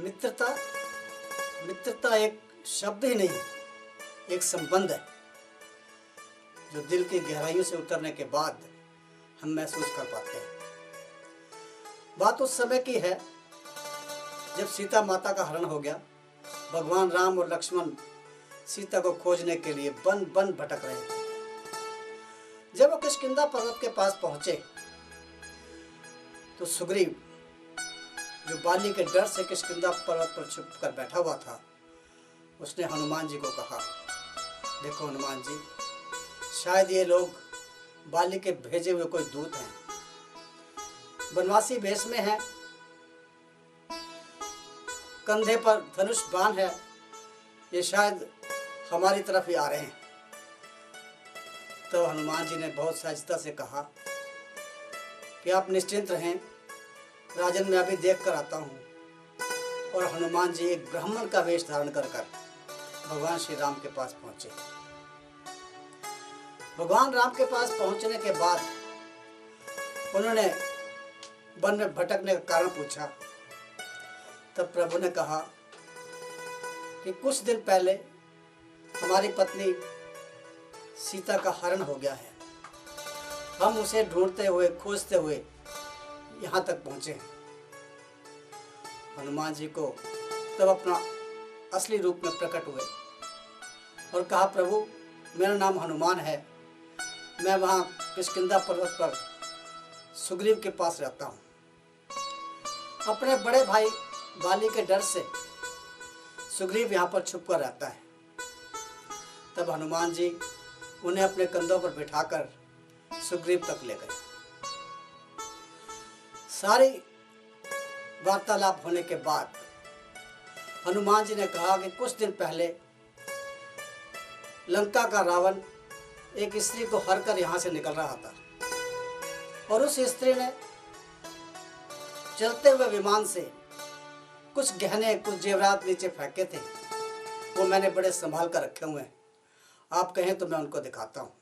मित्रता मित्रता एक शब्द ही नहीं, एक संबंध है जो दिल की गहराइयों से उतरने के बाद हम महसूस कर पाते हैं। बात उस समय की है जब सीता माता का हरण हो गया। भगवान राम और लक्ष्मण सीता को खोजने के लिए वन वन भटक रहे थे। जब वो किष्किंधा पर्वत के पास पहुंचे तो सुग्रीव, जो बाली के डर से किष्किंधा पर्वत पर छुप कर बैठा हुआ था, उसने हनुमान जी को कहा, देखो हनुमान जी, शायद ये लोग बाली के भेजे हुए कोई दूत हैं, वनवासी वेश में हैं, कंधे पर धनुष बाण है, ये शायद हमारी तरफ ही आ रहे हैं। तो हनुमान जी ने बहुत सहजता से कहा कि आप निश्चिंत रहें, राजन मैं अभी देख कर आता हूँ। और हनुमान जी एक ब्राह्मण का वेश धारण कर भगवान श्री राम के पास पहुंचे। भगवान राम के पास पहुंचने के बाद उन्होंने वन में भटकने का कारण पूछा। तब प्रभु ने कहा कि कुछ दिन पहले हमारी पत्नी सीता का हरण हो गया है, हम उसे ढूंढते हुए खोजते हुए यहाँ तक पहुँचे हैं। हनुमान जी को तब अपना असली रूप में प्रकट हुए और कहा, प्रभु मेरा नाम हनुमान है, मैं वहाँ किष्किंधा पर्वत पर सुग्रीव के पास रहता हूँ। अपने बड़े भाई बाली के डर से सुग्रीव यहाँ पर छुप कर रहता है। तब हनुमान जी उन्हें अपने कंधों पर बिठाकर सुग्रीव तक ले गए। सारी वार्तालाप होने के बाद हनुमान जी ने कहा कि कुछ दिन पहले लंका का रावण एक स्त्री को हर कर यहाँ से निकल रहा था और उस स्त्री ने चलते हुए विमान से कुछ गहने, कुछ जेवरात नीचे फेंके थे। वो मैंने बड़े संभाल कर रखे हुए हैं, आप कहें तो मैं उनको दिखाता हूँ।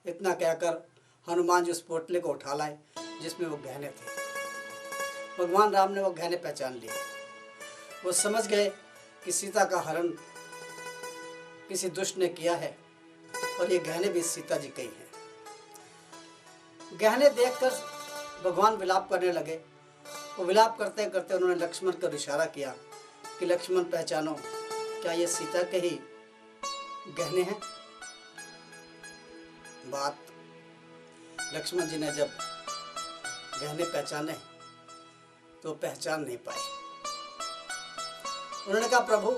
इतना कहकर हनुमान जी उस पोटले को उठा लाए जिसमें वो गहने थे। भगवान राम ने वो गहने पहचान लिए। वो समझ गए कि सीता का हरण किसी दुष्ट ने किया है और ये गहने भी सीता जी के ही हैं। गहने देखकर भगवान विलाप करने लगे। वो विलाप करते करते उन्होंने लक्ष्मण को इशारा किया कि लक्ष्मण पहचानो, क्या ये सीता के ही गहने हैं? बात लक्ष्मण जी ने जब गहने पहचाने तो पहचान नहीं पाए। उन्होंने कहा, प्रभु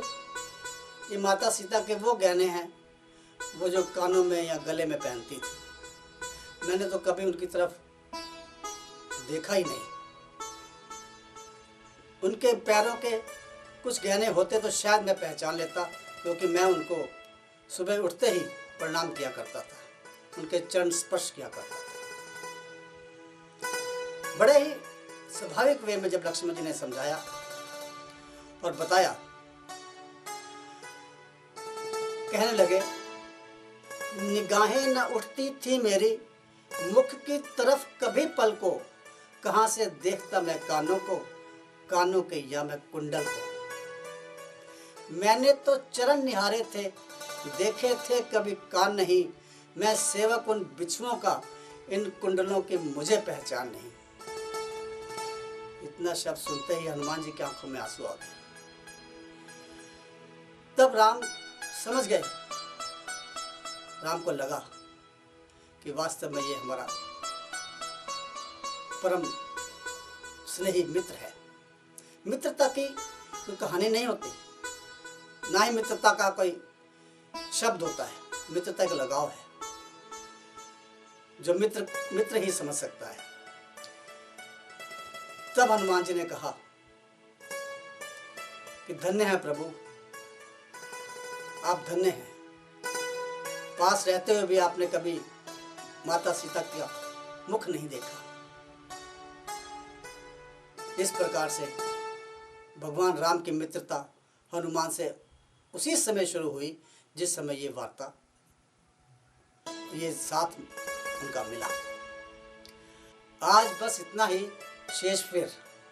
ये माता सीता के वो गहने हैं वो जो कानों में या गले में पहनती थी। मैंने तो कभी उनकी तरफ देखा ही नहीं। उनके पैरों के कुछ गहने होते तो शायद मैं पहचान लेता, क्योंकि मैं उनको सुबह उठते ही प्रणाम किया करता था, उनके चरण स्पर्श किया करता था। बड़े ही स्वाभाविक वे में जब लक्ष्मण जी ने समझाया और बताया, कहने लगे, निगाहें न उठती थी मेरी मुख की तरफ कभी पल को, कहाँ से देखता मैं कानों को, कानों के या मैं कुंडल को। मैंने तो चरण निहारे थे, देखे थे कभी कान नहीं, मैं सेवक उन बिच्छुओं का, इन कुंडलों की मुझे पहचान नहीं। इतना शब्द सुनते ही हनुमान जी की आंखों में आंसू आ गए। तब राम समझ गए, राम को लगा कि वास्तव में ये हमारा परम स्नेही मित्र है। मित्रता की कोई कहानी नहीं होती, ना ही मित्रता का कोई शब्द होता है। मित्रता एक लगाव है जो मित्र ही समझ सकता है। तब हनुमान जी ने कहा कि धन्य है प्रभु, आप धन्य हैं। पास रहते हुए भी आपने कभी माता सीता का मुख नहीं देखा। इस प्रकार से भगवान राम की मित्रता हनुमान से उसी समय शुरू हुई जिस समय ये वार्ता, ये साथ उनका मिला। आज बस इतना ही, शेष फिर।